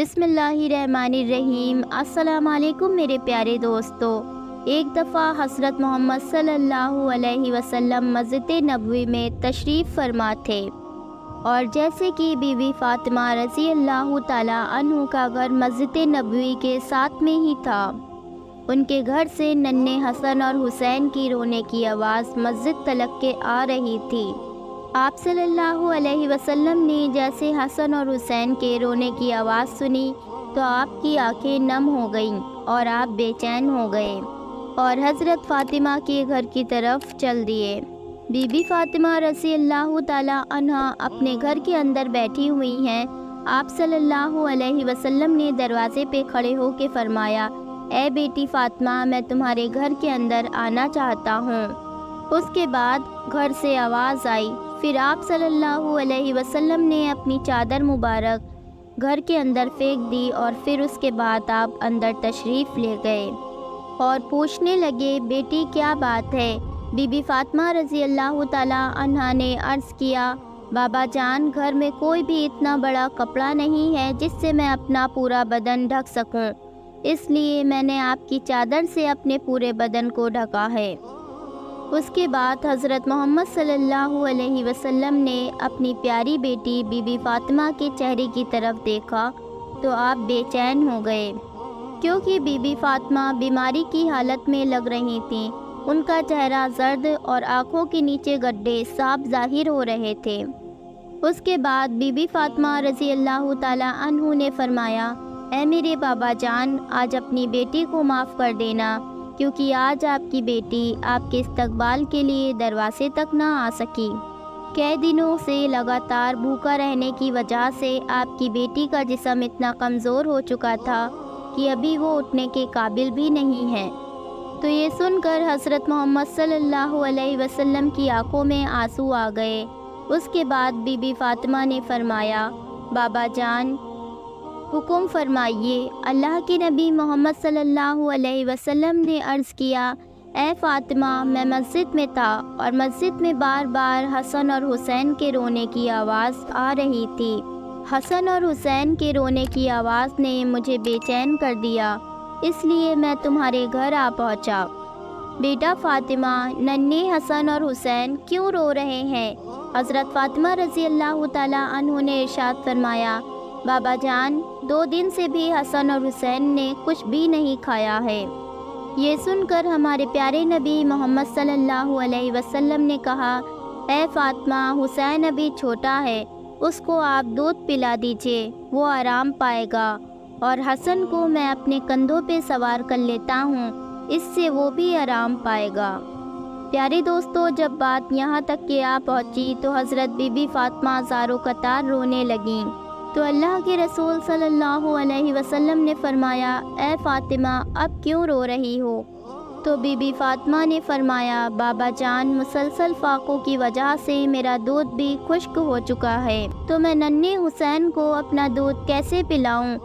بسم اللہ الرحمن الرحیم۔ السلام علیکم میرے پیارے دوستو۔ ایک دفعہ حضرت محمد صلی اللہ علیہ وسلم مسجد نبوی میں تشریف فرما تھے، اور جیسے کہ بی بی فاطمہ رضی اللہ تعالیٰ عنہ کا گھر مسجد نبوی کے ساتھ میں ہی تھا، ان کے گھر سے ننھے حسن اور حسین کی رونے کی آواز مسجد تلک کے آ رہی تھی۔ آپ صلی اللہ علیہ وسلم نے جیسے حسن اور حسین کے رونے کی آواز سنی تو آپ کی آنکھیں نم ہو گئیں اور آپ بے چین ہو گئے اور حضرت فاطمہ کے گھر کی طرف چل دیے۔ بی بی فاطمہ رضی اللہ تعالیٰ عنہا اپنے گھر کے اندر بیٹھی ہوئی ہیں۔ آپ صلی اللہ علیہ وسلم نے دروازے پہ کھڑے ہو کے فرمایا، اے بیٹی فاطمہ، میں تمہارے گھر کے اندر آنا چاہتا ہوں۔ اس کے بعد گھر سے آواز آئی، پھر آپ صلی اللہ علیہ وسلم نے اپنی چادر مبارک گھر کے اندر پھینک دی اور پھر اس کے بعد آپ اندر تشریف لے گئے اور پوچھنے لگے، بیٹی کیا بات ہے؟ بی بی فاطمہ رضی اللہ تعالیٰ عنہا نے عرض کیا، بابا جان، گھر میں کوئی بھی اتنا بڑا کپڑا نہیں ہے جس سے میں اپنا پورا بدن ڈھک سکوں، اس لیے میں نے آپ کی چادر سے اپنے پورے بدن کو ڈھکا ہے۔ اس کے بعد حضرت محمد صلی اللہ علیہ وسلم نے اپنی پیاری بیٹی بی بی فاطمہ کے چہرے کی طرف دیکھا تو آپ بے چین ہو گئے، کیونکہ بی بی فاطمہ بیماری کی حالت میں لگ رہی تھیں۔ ان کا چہرہ زرد اور آنکھوں کے نیچے گڈھے صاف ظاہر ہو رہے تھے۔ اس کے بعد بی بی فاطمہ رضی اللہ تعالیٰ عنہ نے فرمایا، اے میرے بابا جان، آج اپنی بیٹی کو معاف کر دینا، کیونکہ آج آپ کی بیٹی آپ کے استقبال کے لیے دروازے تک نہ آ سکی۔ کئی دنوں سے لگاتار بھوکا رہنے کی وجہ سے آپ کی بیٹی کا جسم اتنا کمزور ہو چکا تھا کہ ابھی وہ اٹھنے کے قابل بھی نہیں ہے۔ تو یہ سن کر حضرت محمد صلی اللہ علیہ وسلم کی آنکھوں میں آنسو آ گئے۔ اس کے بعد بی بی فاطمہ نے فرمایا، بابا جان، حکم فرمائیے۔ اللہ کے نبی محمد صلی اللہ علیہ وسلم نے عرض کیا، اے فاطمہ، میں مسجد میں تھا اور مسجد میں بار بار حسن اور حسین کے رونے کی آواز آ رہی تھی۔ حسن اور حسین کے رونے کی آواز نے مجھے بے چین کر دیا، اس لیے میں تمہارے گھر آ پہنچا۔ بیٹا فاطمہ، ننھے حسن اور حسین کیوں رو رہے ہیں؟ حضرت فاطمہ رضی اللہ تعالیٰ عنہ نے ارشاد فرمایا، بابا جان، 2 دن سے بھی حسن اور حسین نے کچھ بھی نہیں کھایا ہے۔ یہ سن کر ہمارے پیارے نبی محمد صلی اللہ علیہ وسلم نے کہا، اے فاطمہ، حسین ابھی چھوٹا ہے، اس کو آپ دودھ پلا دیجئے، وہ آرام پائے گا، اور حسن کو میں اپنے کندھوں پہ سوار کر لیتا ہوں، اس سے وہ بھی آرام پائے گا۔ پیارے دوستو، جب بات یہاں تک کہ آ پہنچی تو حضرت بی بی فاطمہ زار و قطار رونے لگیں، تو اللہ کے رسول صلی اللہ علیہ وسلم نے فرمایا، اے فاطمہ، اب کیوں رو رہی ہو؟ تو بی بی فاطمہ نے فرمایا، بابا جان، مسلسل فاقوں کی وجہ سے میرا دودھ بھی خشک ہو چکا ہے، تو میں ننھے حسین کو اپنا دودھ کیسے پلاؤں؟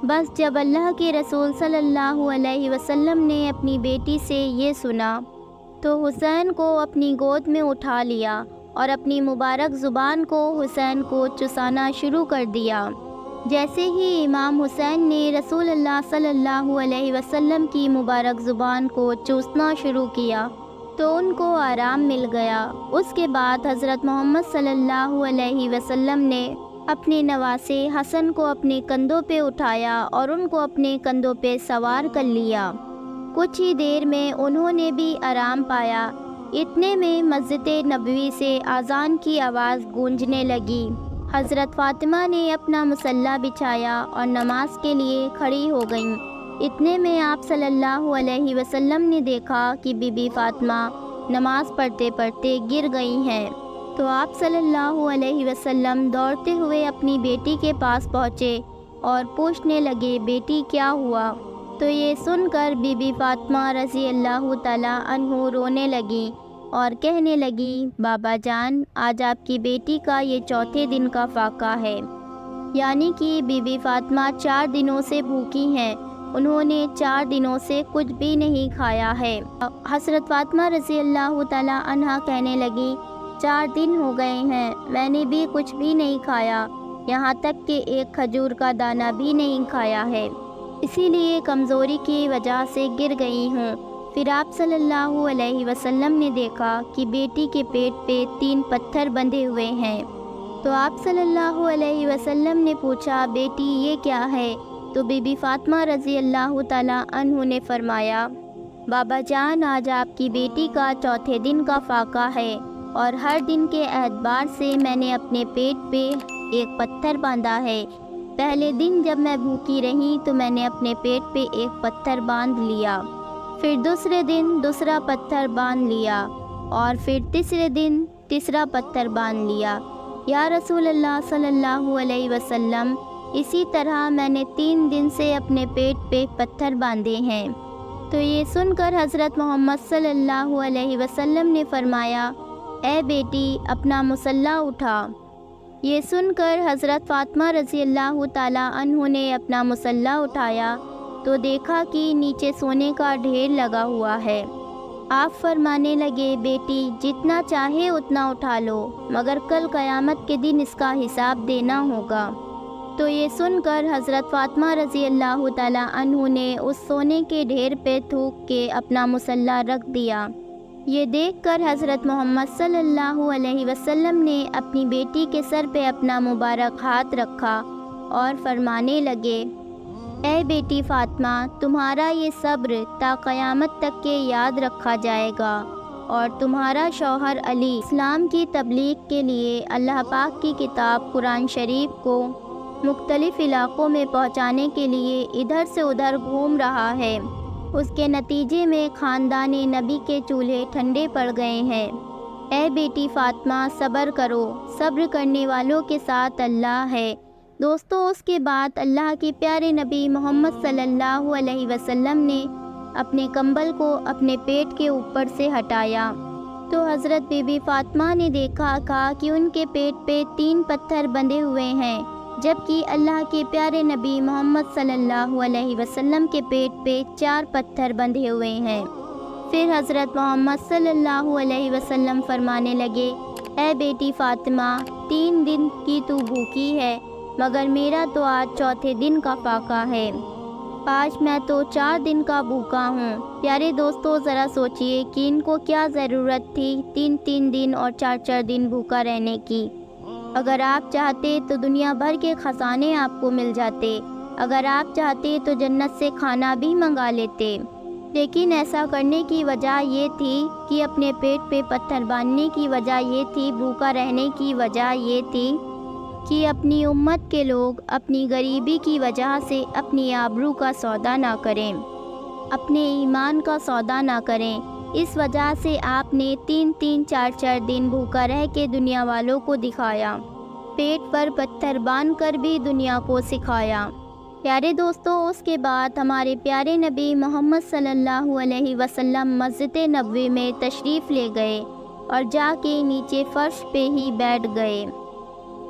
بس جب اللہ کے رسول صلی اللہ علیہ وسلم نے اپنی بیٹی سے یہ سنا تو حسین کو اپنی گود میں اٹھا لیا اور اپنی مبارک زبان کو حسین کو چسانا شروع کر دیا۔ جیسے ہی امام حسین نے رسول اللہ صلی اللہ علیہ وسلم کی مبارک زبان کو چوسنا شروع کیا تو ان کو آرام مل گیا۔ اس کے بعد حضرت محمد صلی اللہ علیہ وسلم نے اپنے نواسے حسن کو اپنے کندھوں پہ اٹھایا اور ان کو اپنے کندھوں پہ سوار کر لیا۔ کچھ ہی دیر میں انہوں نے بھی آرام پایا۔ اتنے میں مسجد نبوی سے اذان کی آواز گونجنے لگی۔ حضرت فاطمہ نے اپنا مصلی بچھایا اور نماز کے لیے کھڑی ہو گئیں۔ اتنے میں آپ صلی اللہ علیہ وسلم نے دیکھا کہ بی بی فاطمہ نماز پڑھتے پڑھتے گر گئی ہیں، تو آپ صلی اللہ علیہ وسلم دوڑتے ہوئے اپنی بیٹی کے پاس پہنچے اور پوچھنے لگے، بیٹی کیا ہوا؟ تو یہ سن کر بی بی فاطمہ رضی اللہ تعالیٰ عنہ رونے لگیں اور کہنے لگی، بابا جان، آج آپ کی بیٹی کا یہ 4تھے دن کا فاقہ ہے، یعنی کہ بی بی فاطمہ 4 دنوں سے بھوکی ہیں، انہوں نے 4 دنوں سے کچھ بھی نہیں کھایا ہے۔ حضرت فاطمہ رضی اللہ تعالیٰ عنہ کہنے لگی، 4 دن ہو گئے ہیں، میں نے بھی کچھ بھی نہیں کھایا، یہاں تک کہ ایک کھجور کا دانہ بھی نہیں کھایا ہے، اسی لیے کمزوری کی وجہ سے گر گئی ہوں۔ پھر آپ صلی اللہ علیہ وسلم نے دیکھا کہ بیٹی کے پیٹ پہ 3 پتھر بندھے ہوئے ہیں، تو آپ صلی اللہ علیہ وسلم نے پوچھا، بیٹی یہ کیا ہے؟ تو بی بی فاطمہ رضی اللہ تعالیٰ عنہ نے فرمایا، بابا جان، آج آپ کی بیٹی کا چوتھے دن کا فاقہ ہے، اور ہر دن کے اعتبار سے میں نے اپنے پیٹ پہ ایک پتھر باندھا ہے۔ پہلے دن جب میں بھوکی رہی تو میں نے اپنے پیٹ پہ ایک پتھر باندھ لیا، پھر دوسرے دن دوسرا پتھر باندھ لیا، اور پھر تیسرے دن تیسرا پتھر باندھ لیا۔ یا رسول اللہ صلی اللہ علیہ وسلم، اسی طرح میں نے 3 دن سے اپنے پیٹ پہ پتھر باندھے ہیں۔ تو یہ سن کر حضرت محمد صلی اللہ علیہ وسلم نے فرمایا، اے بیٹی اپنا مصلی اٹھا۔ یہ سن کر حضرت فاطمہ رضی اللہ تعالیٰ عنہ نے اپنا مصلی اٹھایا تو دیکھا کہ نیچے سونے کا ڈھیر لگا ہوا ہے۔ آپ فرمانے لگے، بیٹی جتنا چاہے اتنا اٹھا لو، مگر کل قیامت کے دن اس کا حساب دینا ہوگا۔ تو یہ سن کر حضرت فاطمہ رضی اللہ تعالیٰ عنہ نے اس سونے کے ڈھیر پہ تھوک کے اپنا مصلی رکھ دیا۔ یہ دیکھ کر حضرت محمد صلی اللہ علیہ وسلم نے اپنی بیٹی کے سر پہ اپنا مبارک ہاتھ رکھا اور فرمانے لگے، اے بیٹی فاطمہ، تمہارا یہ صبر تا قیامت تک کے یاد رکھا جائے گا، اور تمہارا شوہر علی اسلام کی تبلیغ کے لیے اللہ پاک کی کتاب قرآن شریف کو مختلف علاقوں میں پہنچانے کے لیے ادھر سے ادھر گھوم رہا ہے۔ اس کے نتیجے میں خاندان نبی کے چولہے ٹھنڈے پڑ گئے ہیں۔ اے بیٹی فاطمہ، صبر کرو، صبر کرنے والوں کے ساتھ اللہ ہے۔ دوستو، اس کے بعد اللہ کے پیارے نبی محمد صلی اللہ علیہ وسلم نے اپنے کمبل کو اپنے پیٹ کے اوپر سے ہٹایا تو حضرت بی بی فاطمہ نے دیکھا کہ ان کے پیٹ پہ 3 پتھر بندھے ہوئے ہیں، جبکہ اللہ کے پیارے نبی محمد صلی اللہ علیہ وسلم کے پیٹ پہ 4 پتھر بندھے ہوئے ہیں۔ پھر حضرت محمد صلی اللہ علیہ وسلم فرمانے لگے، اے بیٹی فاطمہ، 3 دن کی تو بھوکی ہے، مگر میرا تو آج چوتھے دن کا فاقہ ہے، آج میں تو 4 دن کا بھوکا ہوں۔ پیارے دوستو، ذرا سوچئے کہ ان کو کیا ضرورت تھی 3 دن اور 4 دن بھوکا رہنے کی۔ اگر آپ چاہتے تو دنیا بھر کے خزانے آپ کو مل جاتے، اگر آپ چاہتے تو جنت سے کھانا بھی منگا لیتے، لیکن ایسا کرنے کی وجہ یہ تھی کہ اپنے پیٹ پہ پتھر باندھنے کی وجہ یہ تھی، بھوکا رہنے کی وجہ یہ تھی کہ اپنی امت کے لوگ اپنی غریبی کی وجہ سے اپنی آبرو کا سودا نہ کریں، اپنے ایمان کا سودا نہ کریں۔ اس وجہ سے آپ نے 3 4 دن بھوکا رہ کے دنیا والوں کو دکھایا، پیٹ پر پتھر باندھ کر بھی دنیا کو سکھایا۔ پیارے دوستو، اس کے بعد ہمارے پیارے نبی محمد صلی اللہ علیہ وسلم مسجد نبوی میں تشریف لے گئے اور جا کے نیچے فرش پہ ہی بیٹھ گئے۔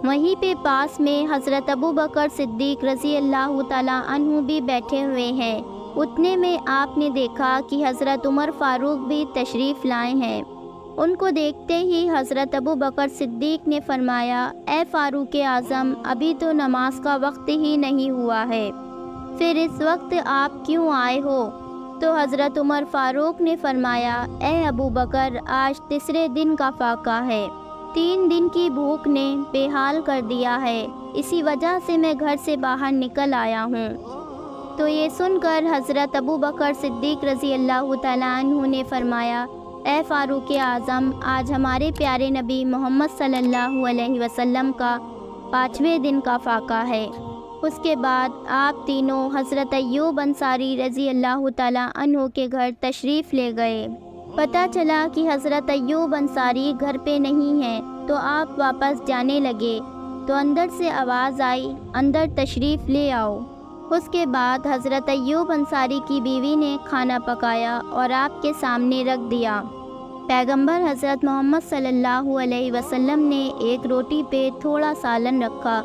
وہیں پہ پاس میں حضرت ابو بکر صدیق رضی اللہ تعالیٰ عنہ بھی بیٹھے ہوئے ہیں۔ اتنے میں آپ نے دیکھا کہ حضرت عمر فاروق بھی تشریف لائے ہیں۔ ان کو دیکھتے ہی حضرت ابو بکر صدیق نے فرمایا، اے فاروق اعظم، ابھی تو نماز کا وقت ہی نہیں ہوا ہے، پھر اس وقت آپ کیوں آئے ہو؟ تو حضرت عمر فاروق نے فرمایا، اے ابو بکر، آج تیسرے دن کا فاقہ ہے، 3 دن کی بھوک نے بے حال کر دیا ہے، اسی وجہ سے میں گھر سے باہر نکل آیا ہوں۔ تو یہ سن کر حضرت ابو بکر صدیق رضی اللہ تعالیٰ عنہ نے فرمایا، اے فاروق اعظم، آج ہمارے پیارے نبی محمد صلی اللہ علیہ وسلم کا 5ویں دن کا فاقہ ہے۔ اس کے بعد آپ تینوں حضرت ایوب انصاری رضی اللہ تعالیٰ عنہ کے گھر تشریف لے گئے۔ پتہ چلا کہ حضرت ایوب انصاری گھر پہ نہیں ہیں، تو آپ واپس جانے لگے تو اندر سے آواز آئی، اندر تشریف لے آؤ۔ اس کے بعد حضرت ایوب انصاری کی بیوی نے کھانا پکایا اور آپ کے سامنے رکھ دیا۔ پیغمبر حضرت محمد صلی اللہ علیہ وسلم نے ایک روٹی پہ تھوڑا سالن رکھا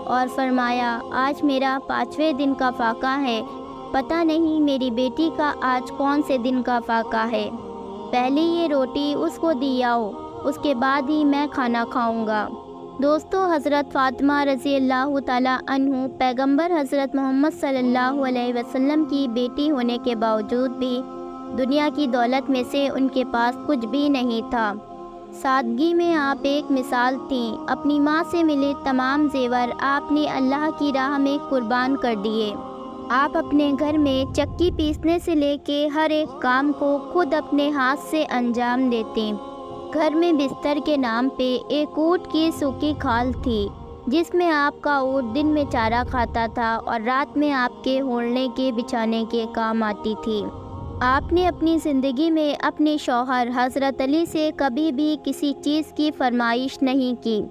اور فرمایا، آج میرا 5ویں دن کا فاقہ ہے، پتہ نہیں میری بیٹی کا آج کون سے دن کا فاقہ ہے، پہلے یہ روٹی اس کو دی آؤ، اس کے بعد ہی میں کھانا کھاؤں گا۔ دوستو، حضرت فاطمہ رضی اللہ تعالیٰ عنہ پیغمبر حضرت محمد صلی اللہ علیہ وسلم کی بیٹی ہونے کے باوجود بھی دنیا کی دولت میں سے ان کے پاس کچھ بھی نہیں تھا۔ سادگی میں آپ ایک مثال تھیں۔ اپنی ماں سے ملے تمام زیور آپ نے اللہ کی راہ میں قربان کر دیے۔ آپ اپنے گھر میں چکی پیسنے سے لے کے ہر ایک کام کو خود اپنے ہاتھ سے انجام دیتے۔ گھر میں بستر کے نام پہ ایک اونٹ کی سوکھی کھال تھی، جس میں آپ کا اونٹ دن میں چارہ کھاتا تھا اور رات میں آپ کے اوڑھنے کے بچھانے کے کام آتی تھی۔ آپ نے اپنی زندگی میں اپنے شوہر حضرت علی سے کبھی بھی کسی چیز کی فرمائش نہیں کی۔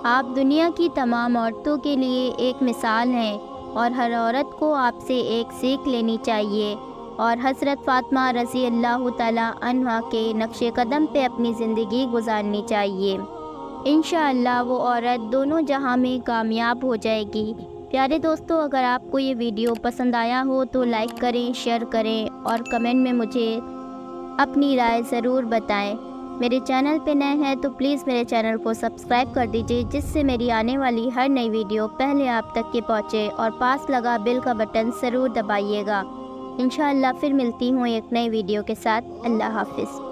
آپ دنیا کی تمام عورتوں کے لیے ایک مثال ہیں اور ہر عورت کو آپ سے ایک سیکھ لینی چاہیے اور حضرت فاطمہ رضی اللہ تعالیٰ عنہا کے نقش قدم پہ اپنی زندگی گزارنی چاہیے۔ انشاءاللہ وہ عورت دونوں جہاں میں کامیاب ہو جائے گی۔ پیارے دوستو، اگر آپ کو یہ ویڈیو پسند آیا ہو تو لائک کریں، شیئر کریں اور کمنٹ میں مجھے اپنی رائے ضرور بتائیں۔ میرے چینل پہ نئے ہیں تو پلیز میرے چینل کو سبسکرائب کر دیجئے، جس سے میری آنے والی ہر نئی ویڈیو پہلے آپ تک کے پہنچے، اور پاس لگا بیل کا بٹن ضرور دبائیے گا۔ انشاءاللہ پھر ملتی ہوں ایک نئی ویڈیو کے ساتھ۔ اللہ حافظ۔